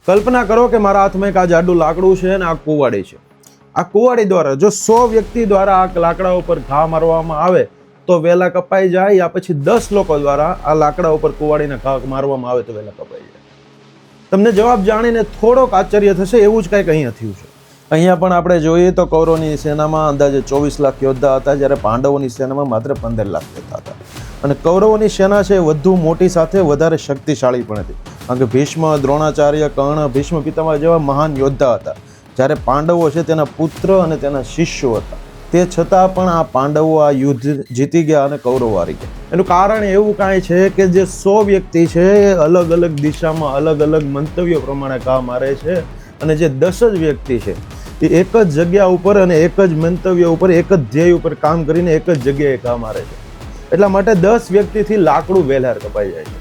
કલ્પના કરો કે મારા હાથમાં એક આ જાડું લાકડું છે અને આ કુવાડી છે. આ કુવાડી દ્વારા જો 100 વ્યક્તિ દ્વારા આ લાકડા ઉપર ઘા મારવામાં આવે તો વેલા કપાઈ જાય, યા પછી 10 લોકો દ્વારા આ લાકડા ઉપર કુવાડીને ઘા મારવામાં આવે તો વેલા કપાઈ જાય. તમને જવાબ જાણીને થોડોક આશ્ચર્ય થશે, એવું જ કંઈક અહીંયા થયું છે. અહીંયા પણ આપણે જોઈએ તો કૌરવની સેનામાં અંદાજે 24 લાખ યોદ્ધા હતા, જ્યારે પાંડવોની સેનામાં માત્ર 15 લાખ યોદ્ધા હતા. અને કૌરવોની સેના છે વધુ મોટી સાથે વધારે શક્તિશાળી પણ હતી, કારણ કે ભીષ્મ, દ્રોણાચાર્ય, કર્ણ, ભીષ્મ પિતામહ જેવા મહાન યોદ્ધા હતા, જ્યારે પાંડવો છે તેના પુત્ર અને તેના શિષ્યો હતા. તે છતાં પણ આ પાંડવો આ યુદ્ધ જીતી ગયા અને કૌરવો હારી ગયા. એનું કારણ એવું કાંઈ છે કે જે 100 વ્યક્તિ છે એ અલગ અલગ દિશામાં અલગ અલગ મંતવ્યો પ્રમાણે ઘા મારે છે, અને જે 10 જ વ્યક્તિ છે એ એક જ જગ્યા ઉપર અને એક જ મંતવ્ય ઉપર એક જ ધ્યેય ઉપર કામ કરીને એક જ જગ્યાએ ઘા મારે છે. એટલા માટે 10 વ્યક્તિથી લાકડું વેલાર કપાઈ જાય છે.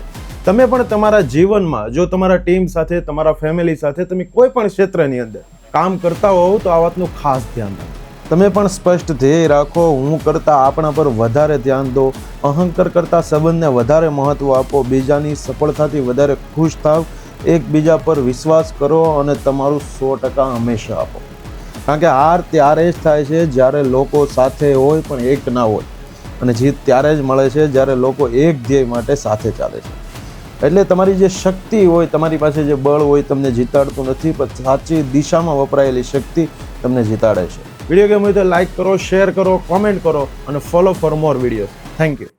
તમે પણ તમારા જીવનમાં જો તમારા ટીમ સાથે, તમારા ફેમિલી સાથે તમે કોઈ પણ ક્ષેત્રની અંદર કામ કરતા હોવ તો આ વાતનું ખાસ ધ્યાન રાખો. તમે પણ સ્પષ્ટ ધ્યેય રાખો. હું કરતાં આપણા પર વધારે ધ્યાન દો, અહંકાર કરતાં સંબંધને વધારે મહત્વ આપો, બીજાની સફળતાથી વધારે ખુશ થાવ, એકબીજા પર વિશ્વાસ કરો અને તમારું 100% હંમેશા આપો. કારણ કે હાર ત્યારે જ થાય છે જ્યારે લોકો સાથે હોય પણ એક ના હોય, અને જીત ત્યારે જ મળે છે જ્યારે લોકો એક ધ્યેય માટે સાથે ચાલે છે. એટલે તમારી જે શક્તિ હોય, તમારી પાસે જે બળ હોય તમને જીતાડતું નથી, પણ સાચી દિશામાં વપરાયેલી શક્તિ તમને જીતાડે છે. વિડીયો ગેમ હોય તો લાઈક કરો, શેર કરો, કોમેન્ટ કરો અને follow for more videos. Thank you.